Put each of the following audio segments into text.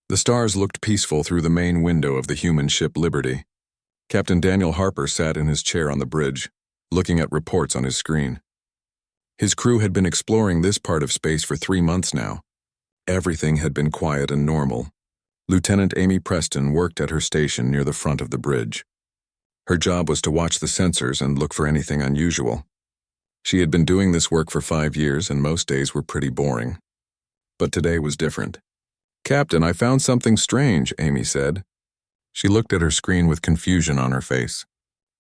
The stars looked peaceful through the main window of the human ship Liberty. Captain Daniel Harper sat in his chair on the bridge, looking at reports on his screen. His crew had been exploring this part of space for 3 months now. Everything had been quiet and normal. Lieutenant Amy Preston worked at her station near the front of the bridge. Her job was to watch the sensors and look for anything unusual. She had been doing this work for 5 years, and most days were pretty boring. But today was different. "Captain, I found something strange," Amy said. She looked at her screen with confusion on her face.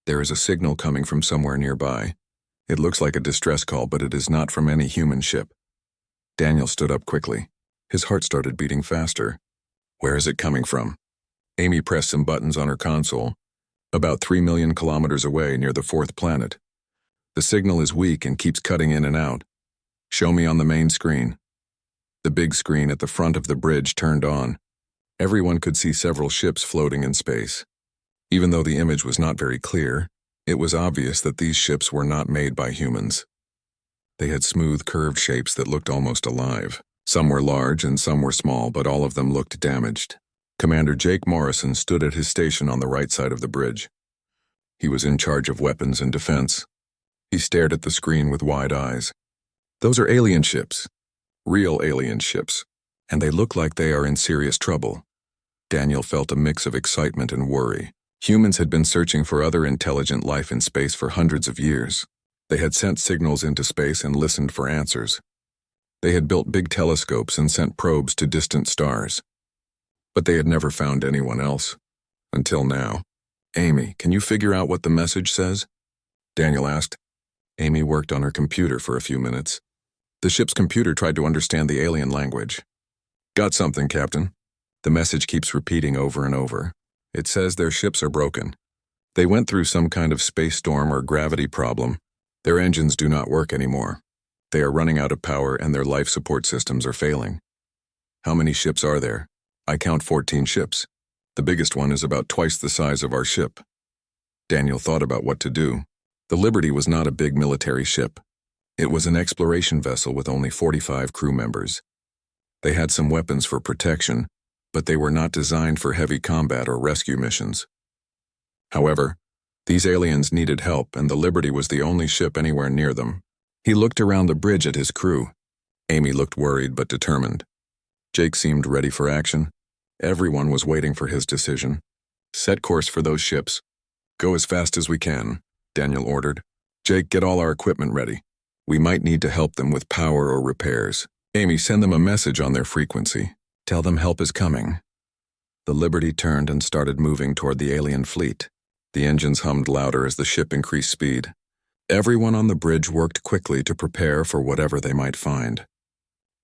"There is a signal coming from somewhere nearby. It looks like a distress call, but it is not from any human ship." Daniel stood up quickly. His heart started beating faster. "Where is it coming from?" Amy pressed some buttons on her console. "About 3 million kilometers away, near the 4th planet. The signal is weak and keeps cutting in and out. Show me on the main screen." The big screen at the front of the bridge turned on. Everyone could see several ships floating in space. Even though the image was not very clear, it was obvious that these ships were not made by humans. They had smooth, curved shapes that looked almost alive. Some were large and some were small, but all of them looked damaged. Commander Jake Morrison stood at his station on the right side of the bridge. He was in charge of weapons and defense. He stared at the screen with wide eyes. "Those are alien ships. Real alien ships. And they look like they are in serious trouble." Daniel felt a mix of excitement and worry. Humans had been searching for other intelligent life in space for hundreds of years. They had sent signals into space and listened for answers. They had built big telescopes and sent probes to distant stars. But they had never found anyone else. Until now. "Amy, can you figure out what the message says?" Daniel asked. Amy worked on her computer for a few minutes. The ship's computer tried to understand the alien language. "Got something, Captain." The message keeps repeating over and over. It says their ships are broken. They went through some kind of space storm or gravity problem. Their engines do not work anymore. They are running out of power and their life support systems are failing. "How many ships are there?" "I count 14 ships. The biggest one is about twice the size of our ship." Daniel thought about what to do. The Liberty was not a big military ship. It was an exploration vessel with only 45 crew members. They had some weapons for protection, but they were not designed for heavy combat or rescue missions. However, these aliens needed help, and the Liberty was the only ship anywhere near them. He looked around the bridge at his crew. Amy looked worried but determined. Jake seemed ready for action. Everyone was waiting for his decision. "Set course for those ships. Go as fast as we can," Daniel ordered. "Jake, get all our equipment ready. We might need to help them with power or repairs. Amy, send them a message on their frequency. Tell them help is coming." The Liberty turned and started moving toward the alien fleet. The engines hummed louder as the ship increased speed. Everyone on the bridge worked quickly to prepare for whatever they might find.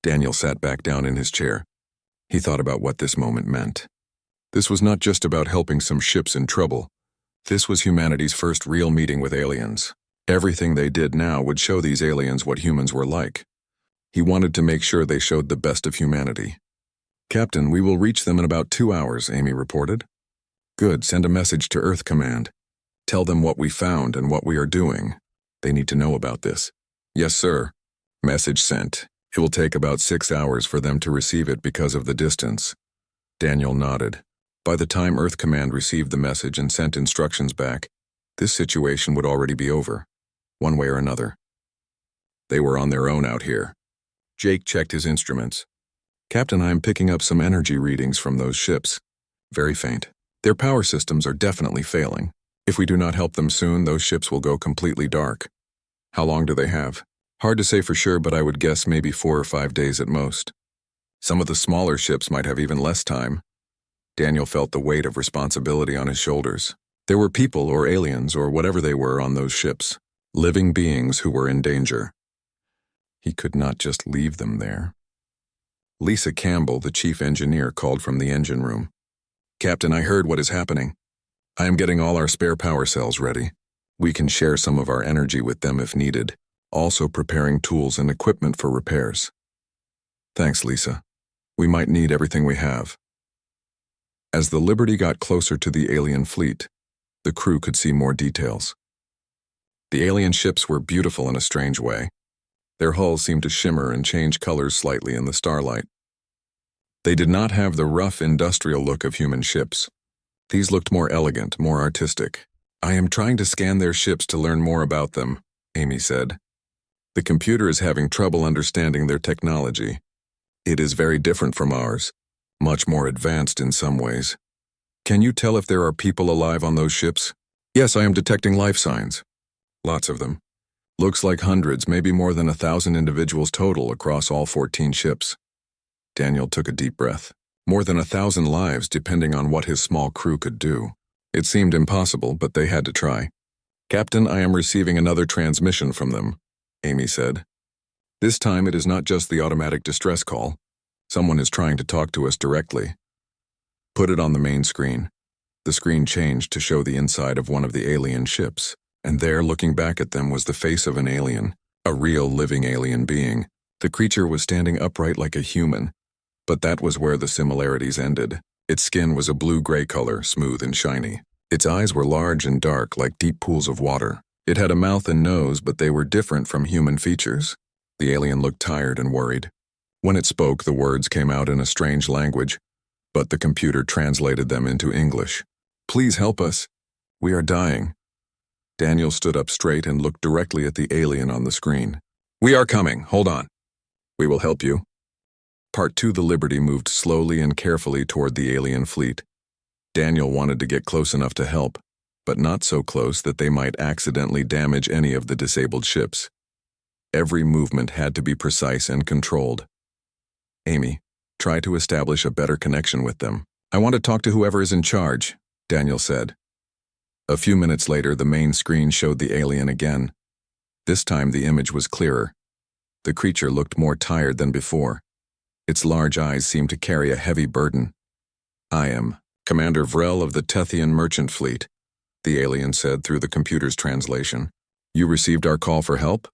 Daniel sat back down in his chair. He thought about what this moment meant. This was not just about helping some ships in trouble. This was humanity's first real meeting with aliens. Everything they did now would show these aliens what humans were like. He wanted to make sure they showed the best of humanity. "Captain, we will reach them in about 2 hours," Amy reported. "Good, send a message to Earth Command. Tell them what we found and what we are doing. They need to know about this." "Yes, sir." Message sent. It will take about 6 hours for them to receive it because of the distance. Daniel nodded. By the time Earth Command received the message and sent instructions back, this situation would already be over, one way or another. They were on their own out here. Jake checked his instruments. "Captain, I am picking up some energy readings from those ships. Very faint. Their power systems are definitely failing. If we do not help them soon, those ships will go completely dark." "How long do they have?" "Hard to say for sure, but I would guess maybe 4 or 5 days at most. Some of the smaller ships might have even less time." Daniel felt the weight of responsibility on his shoulders. There were people or aliens or whatever they were on those ships, living beings who were in danger. He could not just leave them there. Lisa Campbell, the chief engineer, called from the engine room. "Captain, I heard what is happening. I am getting all our spare power cells ready. We can share some of our energy with them if needed, also preparing tools and equipment for repairs." "Thanks, Lisa. We might need everything we have." As the Liberty got closer to the alien fleet, the crew could see more details. The alien ships were beautiful in a strange way. Their hulls seemed to shimmer and change colors slightly in the starlight. They did not have the rough industrial look of human ships. These looked more elegant, more artistic. "I am trying to scan their ships to learn more about them," Amy said. "The computer is having trouble understanding their technology. It is very different from ours, much more advanced in some ways. Can you tell if there are people alive on those ships?" "Yes, I am detecting life signs. Lots of them. Looks like hundreds, maybe more than 1,000 individuals total across all 14 ships." Daniel took a deep breath. More than 1,000 lives depending on what his small crew could do. It seemed impossible, but they had to try. "Captain, I am receiving another transmission from them," Amy said. "This time it is not just the automatic distress call. Someone is trying to talk to us directly." "Put it on the main screen." The screen changed to show the inside of one of the alien ships, and there, looking back at them, was the face of an alien, a real living alien being. The creature was standing upright like a human, but that was where the similarities ended. Its skin was a blue-gray color, smooth and shiny. Its eyes were large and dark, like deep pools of water. It had a mouth and nose, but they were different from human features. The alien looked tired and worried. When it spoke, the words came out in a strange language, but the computer translated them into English. "Please help us. We are dying." Daniel stood up straight and looked directly at the alien on the screen. "We are coming. Hold on. We will help you." Part 2. The Liberty moved slowly and carefully toward the alien fleet. Daniel wanted to get close enough to help, but not so close that they might accidentally damage any of the disabled ships. Every movement had to be precise and controlled. "Amy, try to establish a better connection with them." "I want to talk to whoever is in charge," Daniel said. A few minutes later, the main screen showed the alien again. This time the image was clearer. The creature looked more tired than before. Its large eyes seemed to carry a heavy burden. "I am Commander Vrel of the Tethian Merchant Fleet," the alien said through the computer's translation. "You received our call for help?"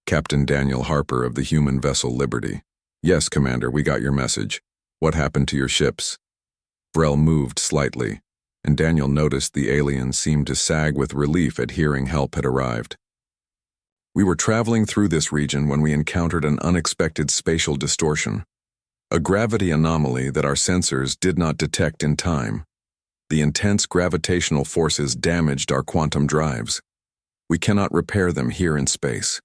"Captain Daniel Harper of the human vessel Liberty." "Yes, Commander, we got your message. What happened to your ships?" Vrel moved slightly, and Daniel noticed the alien seemed to sag with relief at hearing help had arrived. "We were traveling through this region when we encountered an unexpected spatial distortion, a gravity anomaly that our sensors did not detect in time. The intense gravitational forces damaged our quantum drives. We cannot repair them here in space.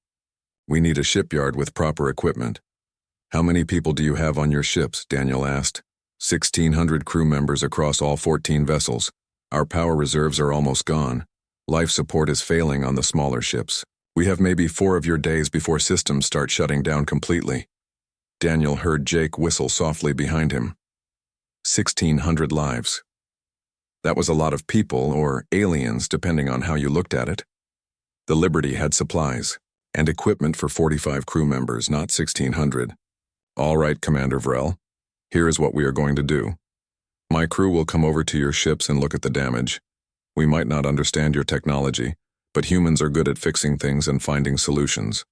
We need a shipyard with proper equipment." "How many people do you have on your ships?" Daniel asked. 1,600 crew members across all 14 vessels. Our power reserves are almost gone. Life support is failing on the smaller ships. We have maybe 4 of your days before systems start shutting down completely." Daniel heard Jake whistle softly behind him. 1,600 lives. That was a lot of people, or aliens, depending on how you looked at it. The Liberty had supplies and equipment for 45 crew members, not 1,600. "All right, Commander Vrel. Here is what we are going to do. My crew will come over to your ships and look at the damage. We might not understand your technology, but humans are good at fixing things and finding solutions.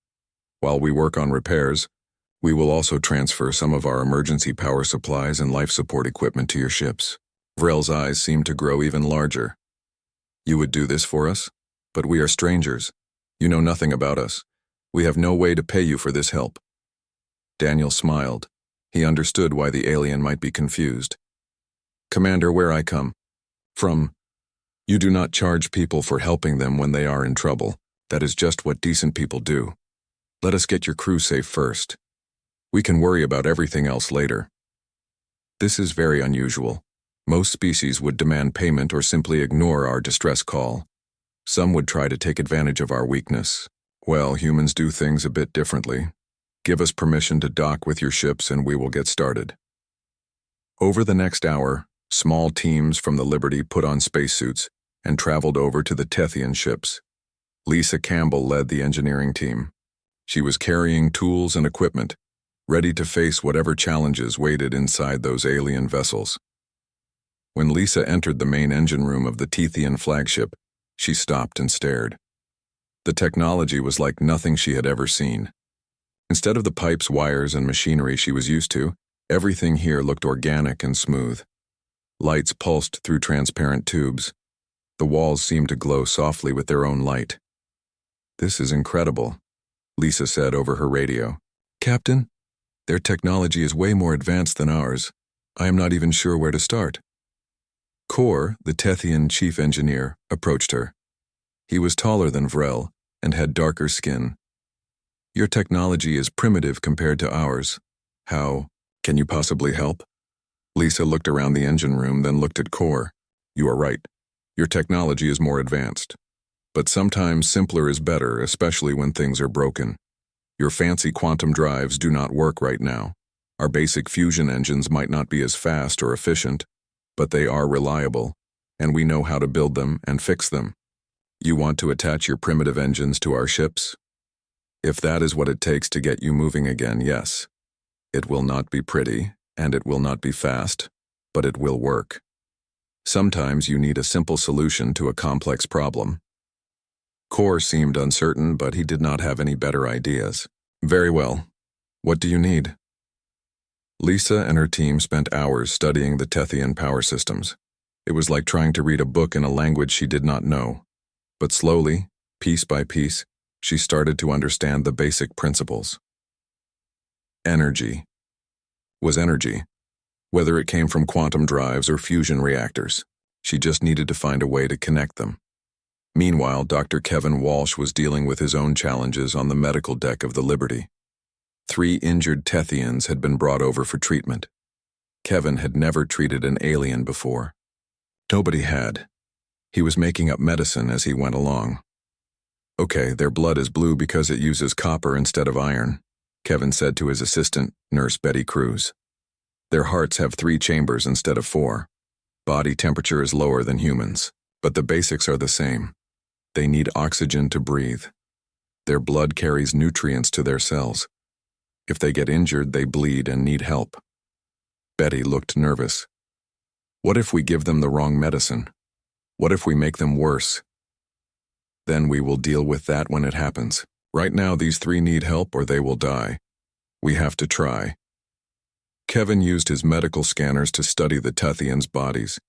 While we work on repairs, we will also transfer some of our emergency power supplies and life support equipment to your ships." Vrel's eyes seemed to grow even larger. "You would do this for us? But we are strangers. You know nothing about us. We have no way to pay you for this help." Daniel smiled. He understood why the alien might be confused. "Commander, where I come from, you do not charge people for helping them when they are in trouble. That is just what decent people do. Let us get your crew safe first. We can worry about everything else later." "This is very unusual. Most species would demand payment or simply ignore our distress call. Some would try to take advantage of our weakness. Well, humans do things a bit differently. Give us permission to dock with your ships and we will get started." Over the next hour, small teams from the Liberty put on spacesuits and traveled over to the Tethian ships. Lisa Campbell led the engineering team. She was carrying tools and equipment, ready to face whatever challenges waited inside those alien vessels. When Lisa entered the main engine room of the Tethian flagship, she stopped and stared. The technology was like nothing she had ever seen. Instead of the pipes, wires, and machinery she was used to, everything here looked organic and smooth. Lights pulsed through transparent tubes. The walls seemed to glow softly with their own light. "This is incredible," Lisa said over her radio. "Captain, their technology is way more advanced than ours. I am not even sure where to start. Kor, the Tethian chief engineer, approached her. He was taller than Vrel and had darker skin. Your technology is primitive compared to ours. How can you possibly help? Lisa looked around the engine room, then looked at Kor. You are right. Your technology is more advanced. But sometimes simpler is better, especially when things are broken. Your fancy quantum drives do not work right now. Our basic fusion engines might not be as fast or efficient, but they are reliable, and we know how to build them and fix them. You want to attach your primitive engines to our ships? If that is what it takes to get you moving again, yes. It will not be pretty, and it will not be fast, but it will work. Sometimes you need a simple solution to a complex problem. Kor seemed uncertain, but he did not have any better ideas. Very well. What do you need? Lisa and her team spent hours studying the Tethian power systems. It was like trying to read a book in a language she did not know. But slowly, piece by piece, she started to understand the basic principles. Energy was energy, whether it came from quantum drives or fusion reactors. She just needed to find a way to connect them. Meanwhile, Dr. Kevin Walsh was dealing with his own challenges on the medical deck of the Liberty. 3 injured Tethians had been brought over for treatment. Kevin had never treated an alien before. Nobody had. He was making up medicine as he went along. Okay, their blood is blue because it uses copper instead of iron, Kevin said to his assistant, Nurse Betty Cruz. Their hearts have 3 chambers instead of 4. Body temperature is lower than humans, but the basics are the same. They need oxygen to breathe. Their blood carries nutrients to their cells. If they get injured, they bleed and need help. Betty looked nervous. What if we give them the wrong medicine? What if we make them worse? Then we will deal with that when it happens. Right now, these 3 need help or they will die. We have to try. Kevin used his medical scanners to study the Tethians' bodies.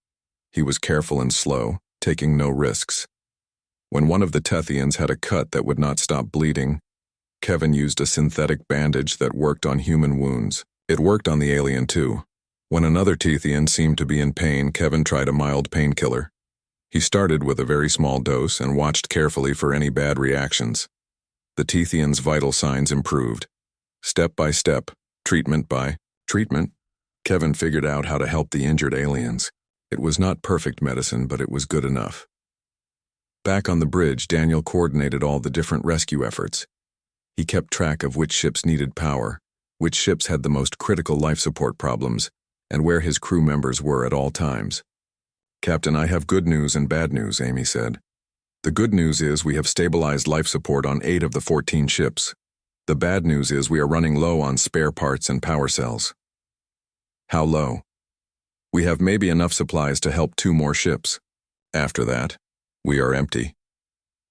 He was careful and slow, taking no risks. When one of the Tethians had a cut that would not stop bleeding, Kevin used a synthetic bandage that worked on human wounds. It worked on the alien too. When another Tethian seemed to be in pain, Kevin tried a mild painkiller. He started with a very small dose and watched carefully for any bad reactions. The Tethians' vital signs improved. Step by step, treatment by treatment, Kevin figured out how to help the injured aliens. It was not perfect medicine, but it was good enough. Back on the bridge, Daniel coordinated all the different rescue efforts. He kept track of which ships needed power, which ships had the most critical life support problems, and where his crew members were at all times. Captain, I have good news and bad news, Amy said. The good news is we have stabilized life support on 8 of the 14 ships. The bad news is we are running low on spare parts and power cells. How low? We have maybe enough supplies to help 2 more ships. After that, we are empty.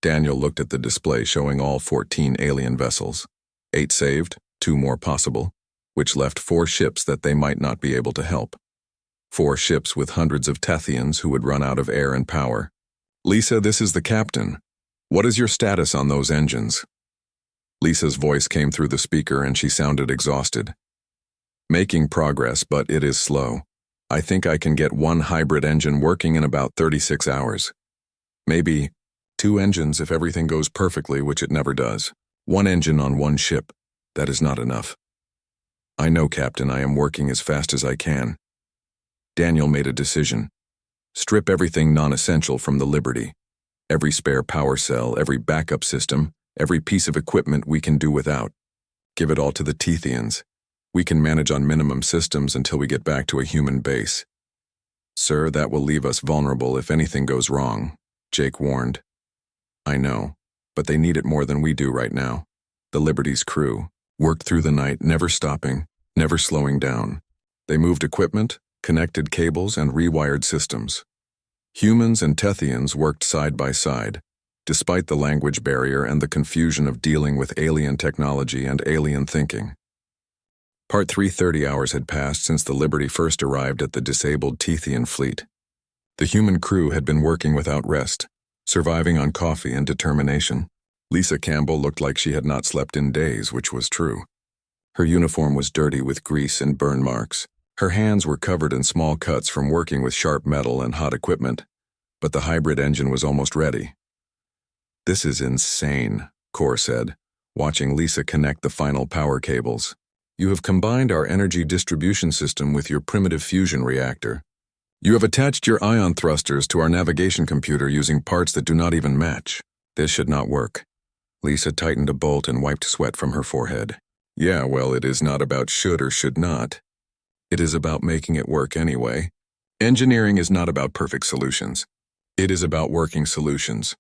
Daniel looked at the display showing all 14 alien vessels. 8 saved, 2 more possible, which left 4 ships that they might not be able to help. 4 ships with hundreds of Tethians who would run out of air and power. Lisa, this is the captain. What is your status on those engines? Lisa's voice came through the speaker and she sounded exhausted. Making progress, but it is slow. I think I can get 1 hybrid engine working in about 36 hours. Maybe 2 engines if everything goes perfectly, which it never does. 1 engine on 1 ship. That is not enough. I know, Captain, I am working as fast as I can. Daniel made a decision. Strip everything non-essential from the Liberty. Every spare power cell, every backup system, every piece of equipment we can do without. Give it all to the Tethians. We can manage on minimum systems until we get back to a human base. Sir, that will leave us vulnerable if anything goes wrong, Jake warned. I know, but they need it more than we do right now. The Liberty's crew worked through the night, never stopping, never slowing down. They moved equipment, connected cables, and rewired systems. Humans and Tethians worked side by side, despite the language barrier and the confusion of dealing with alien technology and alien thinking. Part 3:30 hours had passed since the Liberty first arrived at the disabled Tethian fleet. The human crew had been working without rest, surviving on coffee and determination. Lisa Campbell looked like she had not slept in days, which was true. Her uniform was dirty with grease and burn marks. Her hands were covered in small cuts from working with sharp metal and hot equipment, but the hybrid engine was almost ready. "This is insane," Core said, watching Lisa connect the final power cables. "You have combined our energy distribution system with your primitive fusion reactor. You have attached your ion thrusters to our navigation computer using parts that do not even match. This should not work." Lisa tightened a bolt and wiped sweat from her forehead. "Yeah, well, it is not about should or should not. It is about making it work anyway. Engineering is not about perfect solutions. It is about working solutions.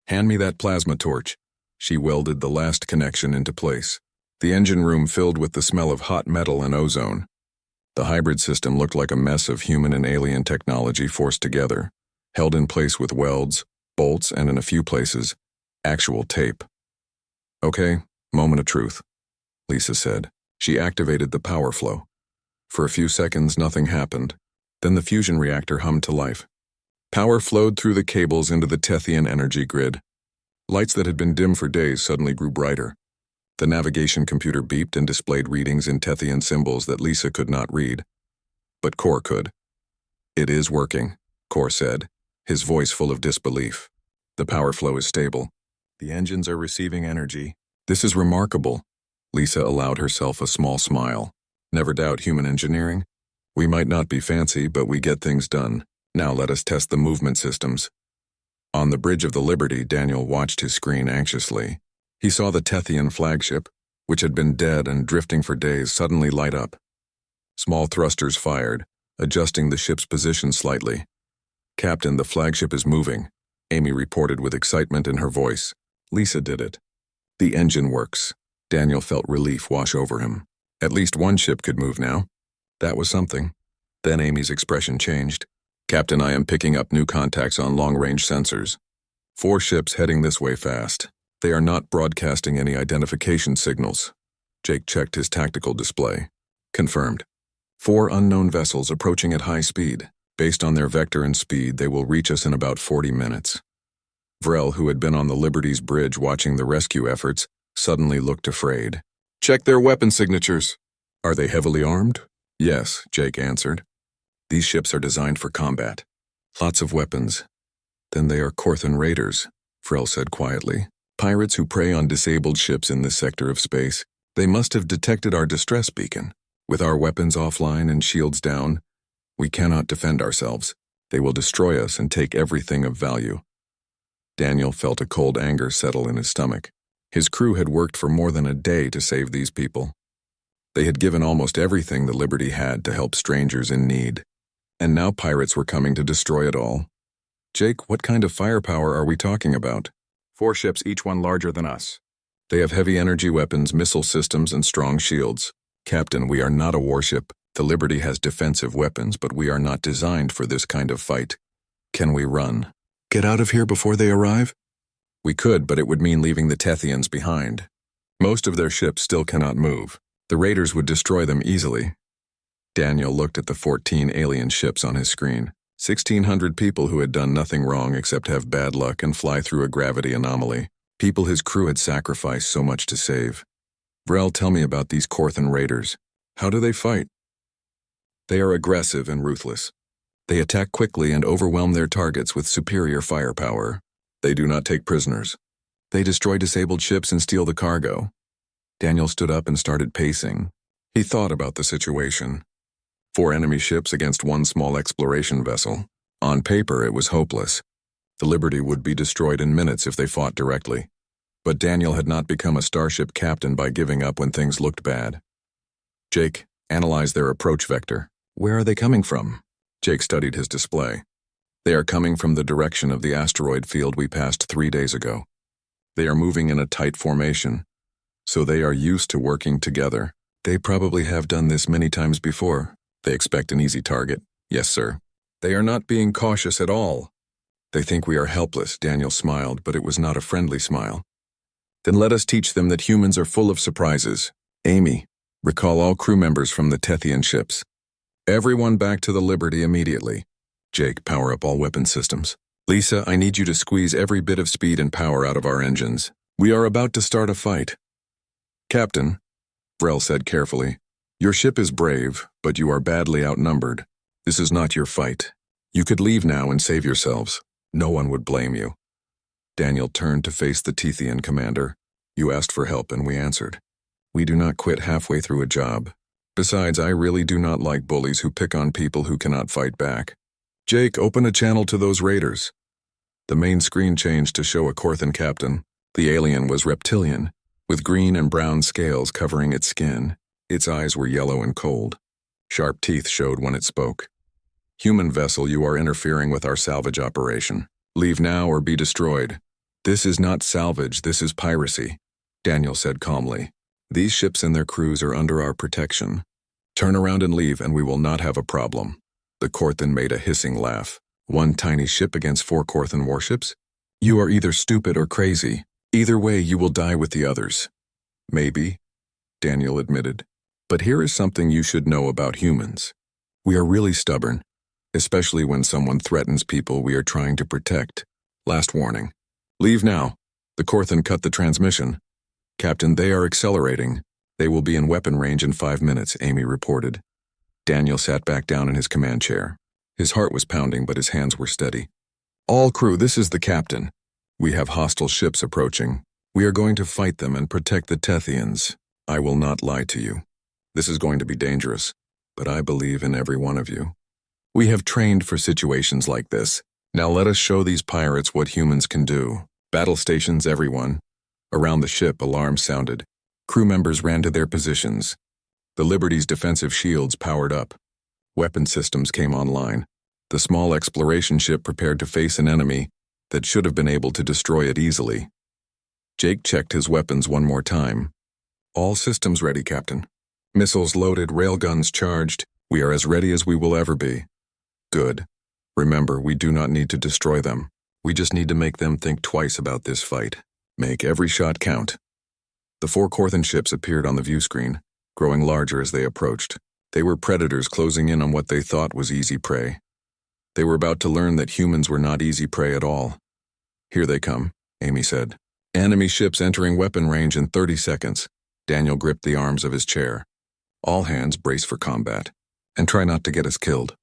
Hand me that plasma torch." She welded the last connection into place. The engine room filled with the smell of hot metal and ozone. The hybrid system looked like a mess of human and alien technology forced together, held in place with welds, bolts, and in a few places, actual tape. "Okay, moment of truth," Lisa said. She activated the power flow. For a few seconds, nothing happened. Then the fusion reactor hummed to life. Power flowed through the cables into the Tethian energy grid. Lights that had been dim for days suddenly grew brighter. The navigation computer beeped and displayed readings in Tethian symbols that Lisa could not read. But Core could. "It is working," Core said, his voice full of disbelief. "The power flow is stable. The engines are receiving energy. This is remarkable." Lisa allowed herself a small smile. "Never doubt human engineering. We might not be fancy, but we get things done. Now let us test the movement systems." On the bridge of the Liberty, Daniel watched his screen anxiously. He saw the Tethian flagship, which had been dead and drifting for days, suddenly light up. Small thrusters fired, adjusting the ship's position slightly. "Captain, the flagship is moving," Amy reported with excitement in her voice. "Lisa did it." "The engine works." Daniel felt relief wash over him. At least one ship could move now. That was something. Then Amy's expression changed. "Captain, I am picking up new contacts on long-range sensors. 4 ships heading this way fast. They are not broadcasting any identification signals." Jake checked his tactical display. "Confirmed. 4 unknown vessels approaching at high speed. Based on their vector and speed, they will reach us in about 40 minutes. Vrel, who had been on the Liberty's bridge watching the rescue efforts, suddenly looked afraid. "Check their weapon signatures." "Are they heavily armed?" "Yes," Jake answered. "These ships are designed for combat. Lots of weapons." "Then they are Korthan raiders," Vrel said quietly. "Pirates who prey on disabled ships in this sector of space. They must have detected our distress beacon. With our weapons offline and shields down, we cannot defend ourselves. They will destroy us and take everything of value." Daniel felt a cold anger settle in his stomach. His crew had worked for more than a day to save these people. They had given almost everything the Liberty had to help strangers in need. And now pirates were coming to destroy it all. "Jake, what kind of firepower are we talking about?" 4 ships, each one larger than us. "They have heavy energy weapons, missile systems, and strong shields." "Captain, we are not a warship. The Liberty has defensive weapons, but we are not designed for this kind of fight. Can we run? Get out of here before they arrive?" "We could, but it would mean leaving the Tethians behind. Most of their ships still cannot move. The raiders would destroy them easily." Daniel looked at the 14 alien ships on his screen. 1,600 people who had done nothing wrong except have bad luck and fly through a gravity anomaly. People his crew had sacrificed so much to save. "Vrel, tell me about these Korthan raiders. How do they fight?" "They are aggressive and ruthless. They attack quickly and overwhelm their targets with superior firepower. They do not take prisoners. They destroy disabled ships and steal the cargo." Daniel stood up and started pacing. He thought about the situation. 4 enemy ships against 1 small exploration vessel. On paper, it was hopeless. The Liberty would be destroyed in minutes if they fought directly. But Daniel had not become a starship captain by giving up when things looked bad. "Jake, analyze their approach vector." "Where are they coming from?" Jake studied his display. "They are coming from the direction of the asteroid field we passed 3 days ago. They are moving in a tight formation, so they are used to working together. They probably have done this many times before. They expect an easy target." "Yes, sir." "They are not being cautious at all." "They think we are helpless," Daniel smiled, but it was not a friendly smile. "Then let us teach them that humans are full of surprises. Amy, recall all crew members from the Tethian ships. Everyone back to the Liberty immediately. Jake, power up all weapon systems. Lisa, I need you to squeeze every bit of speed and power out of our engines. We are about to start a fight." "Captain," Vrel said carefully, Your ship is brave, but you are badly outnumbered. This is not your fight. You could leave now and save yourselves. No one would blame you. Daniel turned to face the Tethian commander. You asked for help and we answered. We do not quit halfway through a job. Besides, I really do not like bullies who pick on people who cannot fight back. Jake, open a channel to those raiders. The main screen changed to show a Corthan captain. The alien was reptilian, with green and brown scales covering its skin. Its eyes were yellow and cold. Sharp teeth showed when it spoke. Human vessel, you are interfering with our salvage operation. Leave now or be destroyed. This is not salvage, this is piracy, Daniel said calmly. These ships and their crews are under our protection. Turn around and leave and we will not have a problem. The Corthan made a hissing laugh. One tiny ship against 4 Corthan warships? You are either stupid or crazy. Either way, you will die with the others. Maybe, Daniel admitted. But here is something you should know about humans. We are really stubborn, especially when someone threatens people we are trying to protect. Last warning. Leave now. The Corthan cut the transmission. Captain, they are accelerating. They will be in weapon range in 5 minutes, Amy reported. Daniel sat back down in his command chair. His heart was pounding, but his hands were steady. All crew, this is the captain. We have hostile ships approaching. We are going to fight them and protect the Tethians. I will not lie to you. This is going to be dangerous, but I believe in every one of you. We have trained for situations like this. Now let us show these pirates what humans can do. Battle stations, everyone. Around the ship, alarms sounded. Crew members ran to their positions. The Liberty's defensive shields powered up. Weapon systems came online. The small exploration ship prepared to face an enemy that should have been able to destroy it easily. Jake checked his weapons one more time. All systems ready, Captain. Missiles loaded, railguns charged. We are as ready as we will ever be. Good. Remember, we do not need to destroy them. We just need to make them think twice about this fight. Make every shot count. The 4 Corthan ships appeared on the view screen, growing larger as they approached. They were predators closing in on what they thought was easy prey. They were about to learn that humans were not easy prey at all. Here they come, Amy said. Enemy ships entering weapon range in 30 seconds. Daniel gripped the arms of his chair. All hands brace for combat, and try not to get us killed.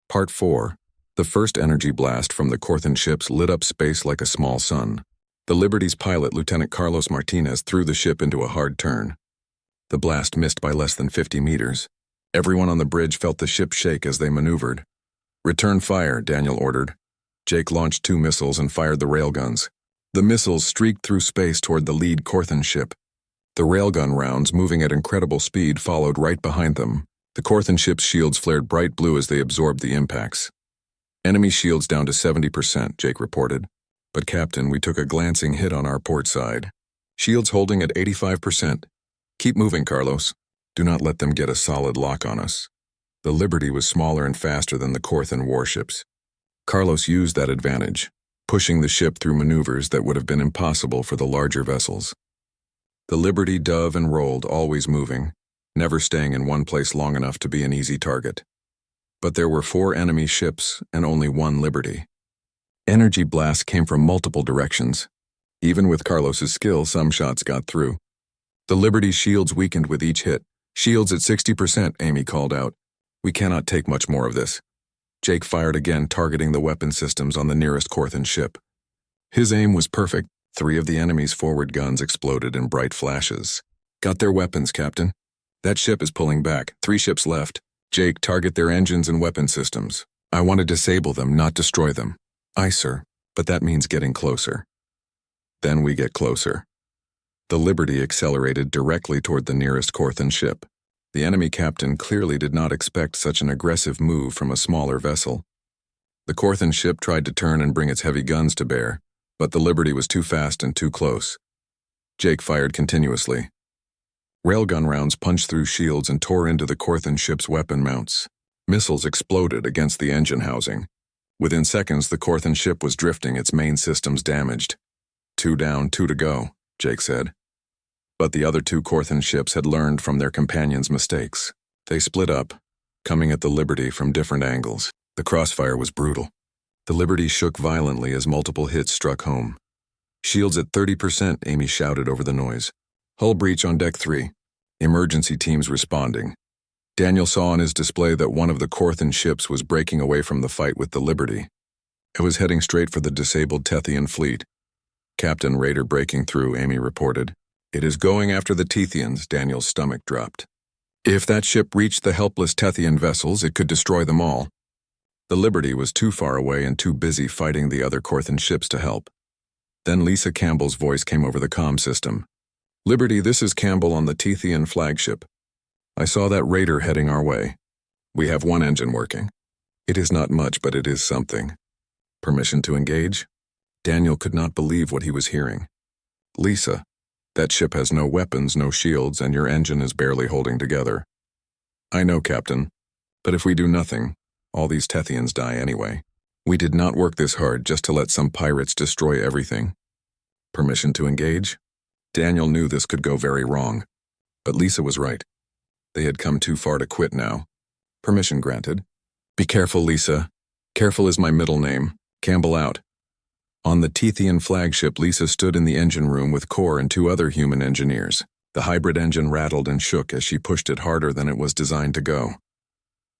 Part 4. The first energy blast from the Corthan ships lit up space like a small sun. The Liberty's pilot, Lieutenant Carlos Martinez, threw the ship into a hard turn. The blast missed by less than 50 meters. Everyone on the bridge felt the ship shake as they maneuvered. Return fire, Daniel ordered. Jake launched 2 missiles and fired the railguns. The missiles streaked through space toward the lead Corthan ship. The railgun rounds, moving at incredible speed, followed right behind them. The Corthan ship's shields flared bright blue as they absorbed the impacts. Enemy shields down to 70%, Jake reported. But Captain, we took a glancing hit on our port side. Shields holding at 85%. Keep moving, Carlos. Do not let them get a solid lock on us. The Liberty was smaller and faster than the Corthan warships. Carlos used that advantage, pushing the ship through maneuvers that would have been impossible for the larger vessels. The Liberty dove and rolled, always moving, never staying in one place long enough to be an easy target. But there were 4 enemy ships and only 1 Liberty. Energy blasts came from multiple directions. Even with Carlos's skill, some shots got through. The Liberty's shields weakened with each hit. Shields at 60%, Amy called out. We cannot take much more of this. Jake fired again, targeting the weapon systems on the nearest Corthan ship. His aim was perfect. 3 of the enemy's forward guns exploded in bright flashes. Got their weapons, Captain. That ship is pulling back. 3 ships left. Jake, target their engines and weapon systems. I want to disable them, not destroy them. Aye, sir, but that means getting closer. Then we get closer. The Liberty accelerated directly toward the nearest Corthan ship. The enemy captain clearly did not expect such an aggressive move from a smaller vessel. The Corthan ship tried to turn and bring its heavy guns to bear, but the Liberty was too fast and too close. Jake fired continuously. Railgun rounds punched through shields and tore into the Corthan ship's weapon mounts. Missiles exploded against the engine housing. Within seconds, the Corthan ship was drifting, its main systems damaged. 2 down, 2 to go, Jake said. But the other 2 Corthan ships had learned from their companions' mistakes. They split up, coming at the Liberty from different angles. The crossfire was brutal. The Liberty shook violently as multiple hits struck home. Shields at 30%, Amy shouted over the noise. Hull breach on deck 3. Emergency teams responding. Daniel saw on his display that one of the Corthan ships was breaking away from the fight with the Liberty. It was heading straight for the disabled Tethian fleet. Captain Raider breaking through, Amy reported. It is going after the Tethians, Daniel's stomach dropped. If that ship reached the helpless Tethian vessels, it could destroy them all. The Liberty was too far away and too busy fighting the other Corthan ships to help. Then Lisa Campbell's voice came over the comm system. Liberty, this is Campbell on the Tethian flagship. I saw that raider heading our way. We have one engine working. It is not much, but it is something. Permission to engage? Daniel could not believe what he was hearing. Lisa, that ship has no weapons, no shields, and your engine is barely holding together. I know, Captain, but if we do nothing, all these Tethians die anyway. We did not work this hard just to let some pirates destroy everything. Permission to engage? Daniel knew this could go very wrong, but Lisa was right. They had come too far to quit now. Permission granted. Be careful, Lisa. Careful is my middle name. Campbell out. On the Tethian flagship, Lisa stood in the engine room with Core and two other human engineers. The hybrid engine rattled and shook as she pushed it harder than it was designed to go.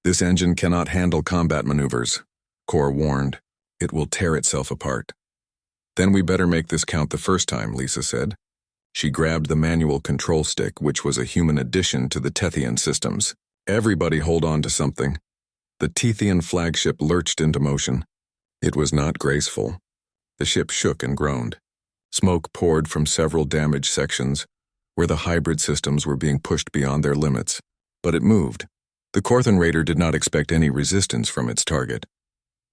This engine cannot handle combat maneuvers, Core warned. It will tear itself apart. Then we better make this count the first time, Lisa said. She grabbed the manual control stick, which was a human addition to the Tethian systems. Everybody hold on to something. The Tethian flagship lurched into motion. It was not graceful. The ship shook and groaned. Smoke poured from several damaged sections, where the hybrid systems were being pushed beyond their limits. But it moved. The Corthan raider did not expect any resistance from its target.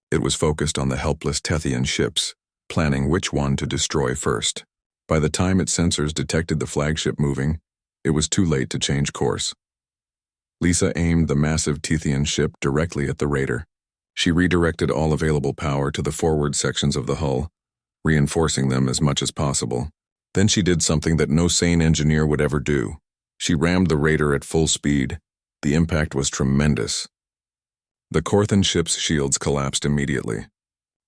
It was focused on the helpless Tethian ships, planning which one to destroy first. By the time its sensors detected the flagship moving, it was too late to change course. Lisa aimed the massive Tethian ship directly at the raider. She redirected all available power to the forward sections of the hull, reinforcing them as much as possible. Then she did something that no sane engineer would ever do. She rammed the raider at full speed. The impact was tremendous. The Corthan ship's shields collapsed immediately.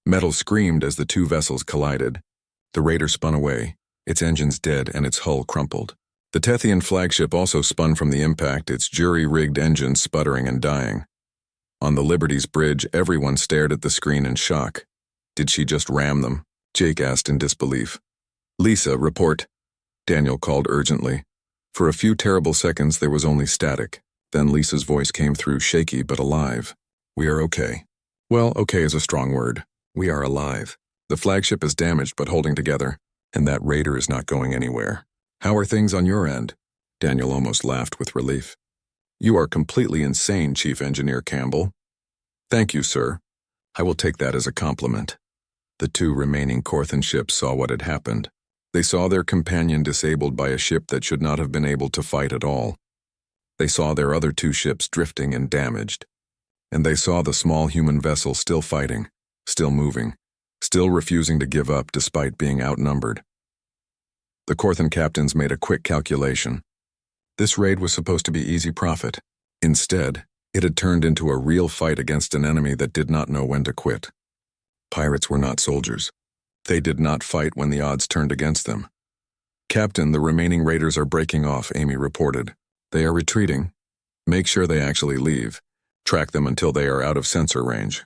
Metal screamed as the two vessels collided. The raider spun away, its engines dead and its hull crumpled. The Tethian flagship also spun from the impact, its jury-rigged engines sputtering and dying. On the Liberty's bridge, everyone stared at the screen in shock. Did she just ram them? Jake asked in disbelief. Lisa, report. Daniel called urgently. For a few terrible seconds there was only static. Then Lisa's voice came through, shaky but alive. We are okay. Well, okay is a strong word. We are alive. The flagship is damaged but holding together, and that raider is not going anywhere. How are things on your end? Daniel almost laughed with relief. You are completely insane, Chief Engineer Campbell. Thank you, sir. I will take that as a compliment. The two remaining Corthan ships saw what had happened. They saw their companion disabled by a ship that should not have been able to fight at all. They saw their other two ships drifting and damaged. And they saw the small human vessel still fighting, still moving, still refusing to give up despite being outnumbered. The Corthan captains made a quick calculation. This raid was supposed to be easy profit. Instead, it had turned into a real fight against an enemy that did not know when to quit. Pirates were not soldiers. They did not fight when the odds turned against them. Captain, the remaining raiders are breaking off, Amy reported. They are retreating. Make sure they actually leave. Track them until they are out of sensor range.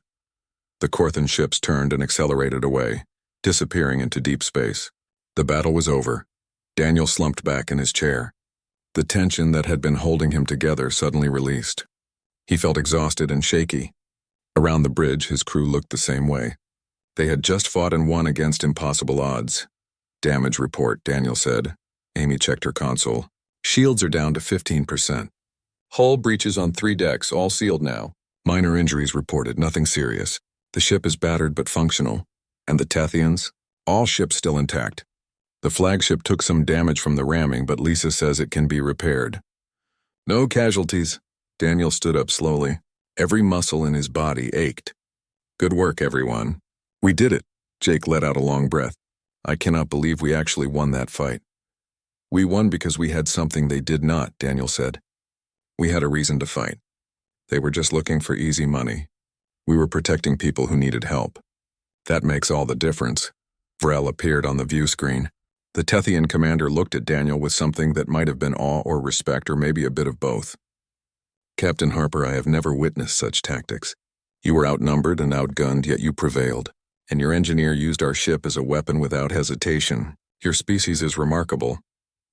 The Corthan ships turned and accelerated away, disappearing into deep space. The battle was over. Daniel slumped back in his chair. The tension that had been holding him together suddenly released. He felt exhausted and shaky. Around the bridge, his crew looked the same way. They had just fought and won against impossible odds. Damage report, Daniel said. Amy checked her console. Shields are down to 15%. Hull breaches on 3 decks, all sealed now. Minor injuries reported, nothing serious. The ship is battered but functional. And the Tethians? All ships still intact. The flagship took some damage from the ramming, but Lisa says it can be repaired. No casualties. Daniel stood up slowly. Every muscle in his body ached. Good work, everyone. We did it. Jake let out a long breath. I cannot believe we actually won that fight. We won because we had something they did not, Daniel said. We had a reason to fight. They were just looking for easy money. We were protecting people who needed help. That makes all the difference. Vrel appeared on the view screen. The Tethian commander looked at Daniel with something that might have been awe or respect or maybe a bit of both. Captain Harper, I have never witnessed such tactics. You were outnumbered and outgunned, yet you prevailed. And your engineer used our ship as a weapon without hesitation. Your species is remarkable.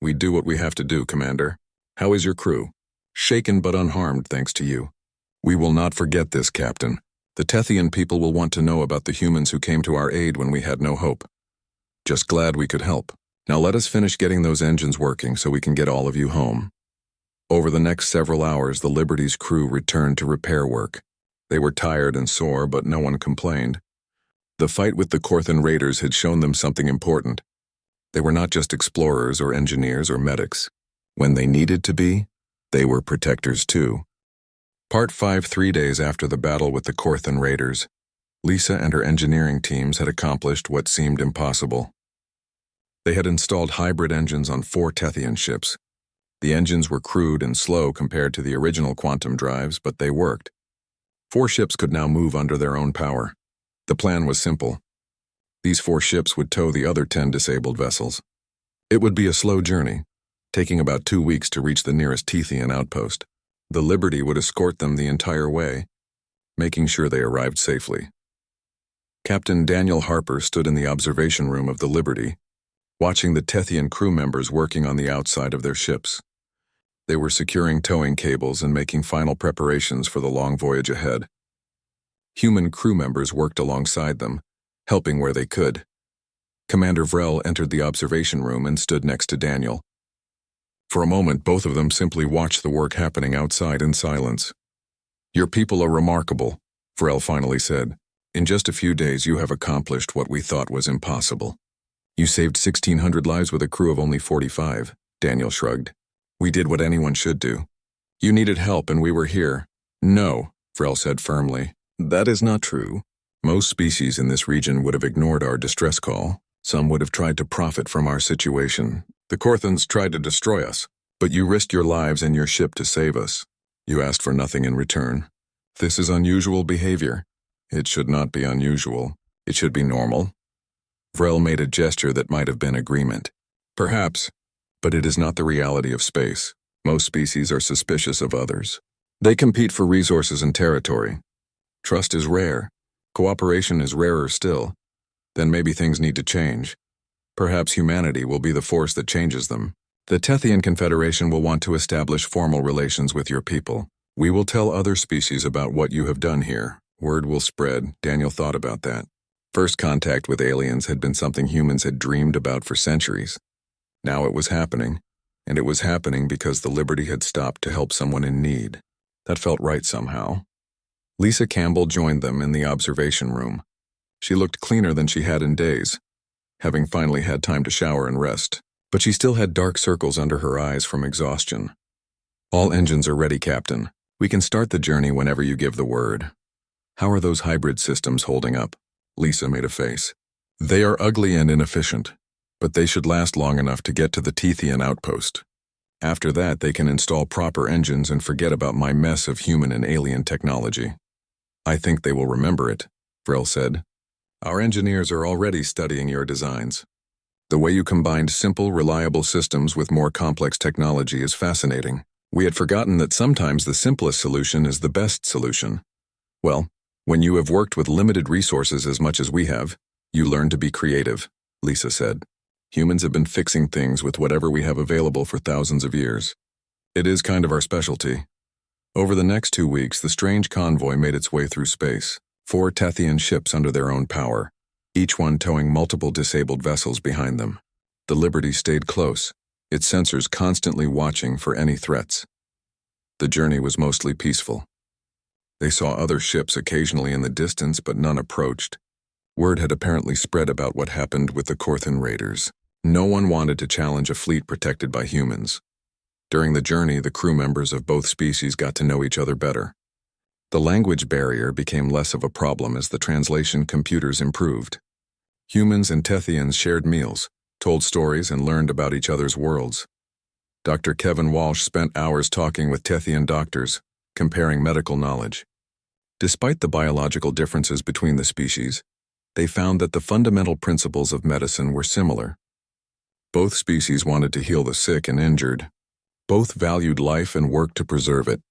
We do what we have to do, Commander. How is your crew? Shaken but unharmed, thanks to you. We will not forget this, Captain. The Tethian people will want to know about the humans who came to our aid when we had no hope. Just glad we could help. Now let us finish getting those engines working so we can get all of you home. Over the next several hours, the Liberty's crew returned to repair work. They were tired and sore, but no one complained. The fight with the Corthan raiders had shown them something important. They were not just explorers or engineers or medics. When they needed to be, they were protectors too. Part 5. 3 days after the battle with the Corthan raiders, Lisa and her engineering teams had accomplished what seemed impossible. They had installed hybrid engines on 4 Tethian ships. The engines were crude and slow compared to the original quantum drives, but they worked. 4 ships could now move under their own power. The plan was simple. These 4 ships would tow the other 10 disabled vessels. It would be a slow journey, taking about 2 weeks to reach the nearest Tethian outpost. The Liberty would escort them the entire way, making sure they arrived safely. Captain Daniel Harper stood in the observation room of the Liberty, watching the Tethian crew members working on the outside of their ships. They were securing towing cables and making final preparations for the long voyage ahead. Human crew members worked alongside them, helping where they could. Commander Vrel entered the observation room and stood next to Daniel. For a moment, both of them simply watched the work happening outside in silence. "Your people are remarkable," Vrel finally said. "In just a few days, you have accomplished what we thought was impossible." "You saved 1,600 lives with a crew of only 45, Daniel shrugged. "We did what anyone should do. You needed help and we were here." "No," Vrel said firmly. "That is not true. Most species in this region would have ignored our distress call. Some would have tried to profit from our situation. The Corthans tried to destroy us, but you risked your lives and your ship to save us. You asked for nothing in return. This is unusual behavior. It should not be unusual. It should be normal." Vrel made a gesture that might have been agreement. "Perhaps, but it is not the reality of space. Most species are suspicious of others. They compete for resources and territory. Trust is rare. Cooperation is rarer still. Then maybe things need to change. Perhaps humanity will be the force that changes them. The Tethian Confederation will want to establish formal relations with your people. We will tell other species about what you have done here. Word will spread." Daniel thought about that. First contact with aliens had been something humans had dreamed about for centuries. Now it was happening, and it was happening because the Liberty had stopped to help someone in need. That felt right somehow. Lisa Campbell joined them in the observation room. She looked cleaner than she had in days, having finally had time to shower and rest, but she still had dark circles under her eyes from exhaustion. "All engines are ready, Captain. We can start the journey whenever you give the word." "How are those hybrid systems holding up?" Lisa made a face. "They are ugly and inefficient, but they should last long enough to get to the Tethian outpost. After that, they can install proper engines and forget about my mess of human and alien technology." "I think they will remember it," Vrel said. "Our engineers are already studying your designs. The way you combined simple, reliable systems with more complex technology is fascinating. We had forgotten that sometimes the simplest solution is the best solution. Well, when you have worked with limited resources as much as we have, you learn to be creative," Lisa said. "Humans have been fixing things with whatever we have available for thousands of years. It is kind of our specialty." Over the next 2 weeks, the strange convoy made its way through space, 4 Tethian ships under their own power, each one towing multiple disabled vessels behind them. The Liberty stayed close, its sensors constantly watching for any threats. The journey was mostly peaceful. They saw other ships occasionally in the distance, but none approached. Word had apparently spread about what happened with the Corthan raiders. No one wanted to challenge a fleet protected by humans. During the journey, the crew members of both species got to know each other better. The language barrier became less of a problem as the translation computers improved. Humans and Tethians shared meals, told stories, and learned about each other's worlds. Dr. Kevin Walsh spent hours talking with Tethian doctors, comparing medical knowledge. Despite the biological differences between the species, they found that the fundamental principles of medicine were similar. Both species wanted to heal the sick and injured. Both valued life and worked to preserve it.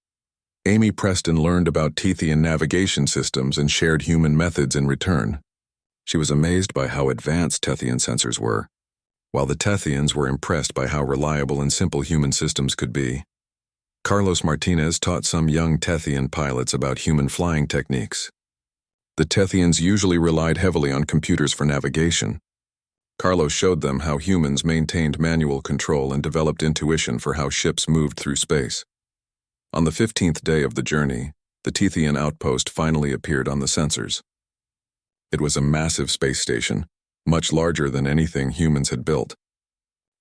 Amy Preston learned about Tethian navigation systems and shared human methods in return. She was amazed by how advanced Tethian sensors were, while the Tethians were impressed by how reliable and simple human systems could be. Carlos Martinez taught some young Tethian pilots about human flying techniques. The Tethians usually relied heavily on computers for navigation. Carlos showed them how humans maintained manual control and developed intuition for how ships moved through space. On the 15th day of the journey, the Tethian outpost finally appeared on the sensors. It was a massive space station, much larger than anything humans had built.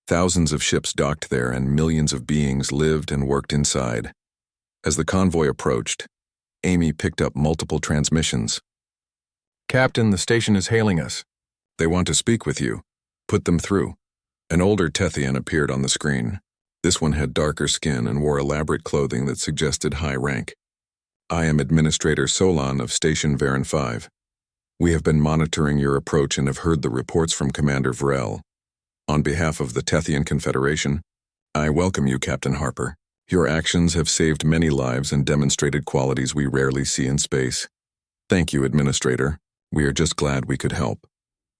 Thousands of ships docked there and millions of beings lived and worked inside. As the convoy approached, Amy picked up multiple transmissions. "Captain, the station is hailing us. They want to speak with you. Put them through." An older Tethian appeared on the screen. This one had darker skin and wore elaborate clothing that suggested high rank. "I am Administrator Solon of Station Varen 5. We have been monitoring your approach and have heard the reports from Commander Vrel. On behalf of the Tethian Confederation, I welcome you, Captain Harper. Your actions have saved many lives and demonstrated qualities we rarely see in space. Thank you, Administrator. We are just glad we could help.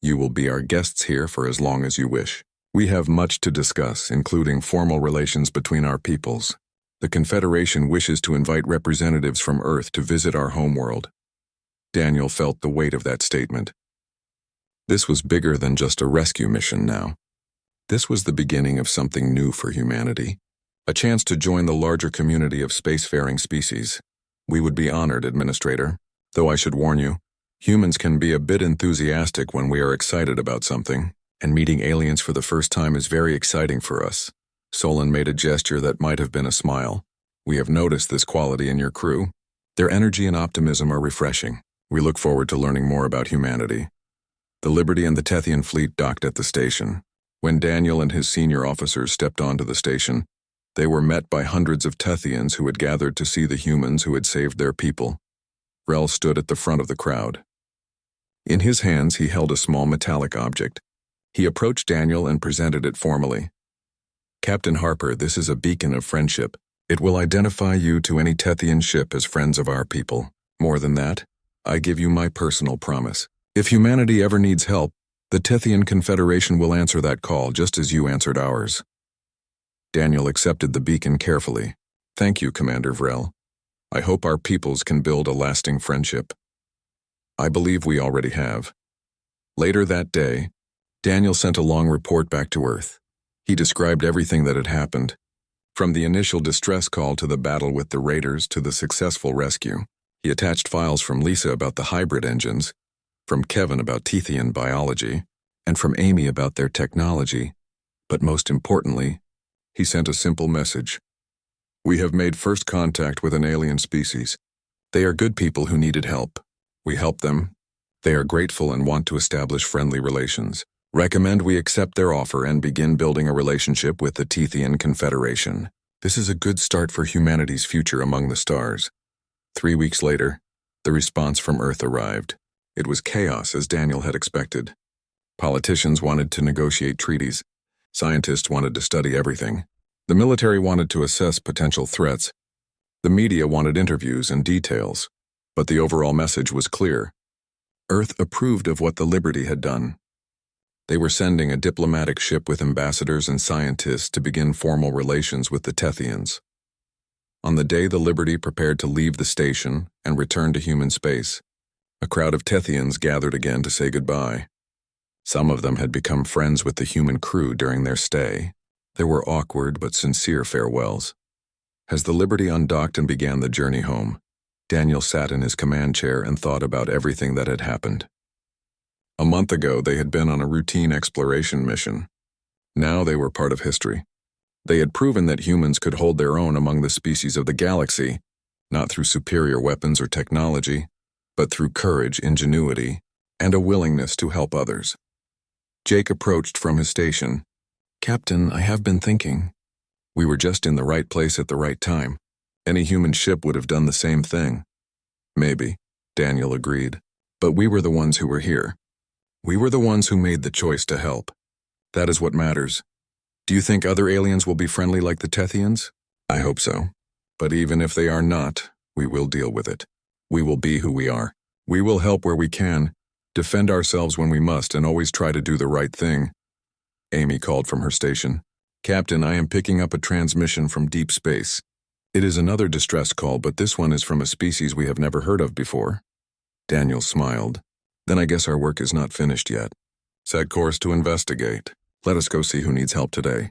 You will be our guests here for as long as you wish. We have much to discuss, including formal relations between our peoples. The Confederation wishes to invite representatives from Earth to visit our homeworld." Daniel felt the weight of that statement. This was bigger than just a rescue mission now. This was the beginning of something new for humanity, a chance to join the larger community of spacefaring species. "We would be honored, Administrator, though I should warn you, humans can be a bit enthusiastic when we are excited about something, and meeting aliens for the first time is very exciting for us." Solon made a gesture that might have been a smile. "We have noticed this quality in your crew. Their energy and optimism are refreshing. We look forward to learning more about humanity." The Liberty and the Tethian fleet docked at the station. When Daniel and his senior officers stepped onto the station, they were met by hundreds of Tethians who had gathered to see the humans who had saved their people. Vrel stood at the front of the crowd. In his hands, he held a small metallic object. He approached Daniel and presented it formally. "Captain Harper, this is a beacon of friendship. It will identify you to any Tethian ship as friends of our people. More than that, I give you my personal promise. If humanity ever needs help, the Tethian Confederation will answer that call just as you answered ours." Daniel accepted the beacon carefully. "Thank you, Commander Vrel. I hope our peoples can build a lasting friendship." "I believe we already have." Later that day, Daniel sent a long report back to Earth. He described everything that had happened, from the initial distress call to the battle with the raiders to the successful rescue. He attached files from Lisa about the hybrid engines, from Kevin about Tethian biology, and from Amy about their technology. But most importantly, he sent a simple message. "We have made first contact with an alien species. They are good people who needed help. We helped them. They are grateful and want to establish friendly relations. Recommend we accept their offer and begin building a relationship with the Tethian Confederation. This is a good start for humanity's future among the stars." 3 weeks later, the response from Earth arrived. It was chaos, as Daniel had expected. Politicians wanted to negotiate treaties. Scientists wanted to study everything. The military wanted to assess potential threats. The media wanted interviews and details. But the overall message was clear. Earth approved of what the Liberty had done. They were sending a diplomatic ship with ambassadors and scientists to begin formal relations with the Tethians. On the day the Liberty prepared to leave the station and return to human space, a crowd of Tethians gathered again to say goodbye. Some of them had become friends with the human crew during their stay. There were awkward but sincere farewells. As the Liberty undocked and began the journey home, Daniel sat in his command chair and thought about everything that had happened. A month ago, they had been on a routine exploration mission. Now they were part of history. They had proven that humans could hold their own among the species of the galaxy, not through superior weapons or technology, but through courage, ingenuity, and a willingness to help others. Jake approached from his station. "Captain, I have been thinking. We were just in the right place at the right time. Any human ship would have done the same thing." "Maybe," Daniel agreed. "But we were the ones who were here. We were the ones who made the choice to help. That is what matters. Do you think other aliens will be friendly like the Tethians? I hope so. But even if they are not, We will deal with it. We will be who we are. We will help where we can, defend ourselves when we must, and always try to do the right thing. Amy called from her station. Captain, I am picking up a transmission from deep space. It is another distress call, but this one is from a species we have never heard of before. Daniel smiled. Then I guess our work is not finished yet. Set course to investigate. Let us go see who needs help today.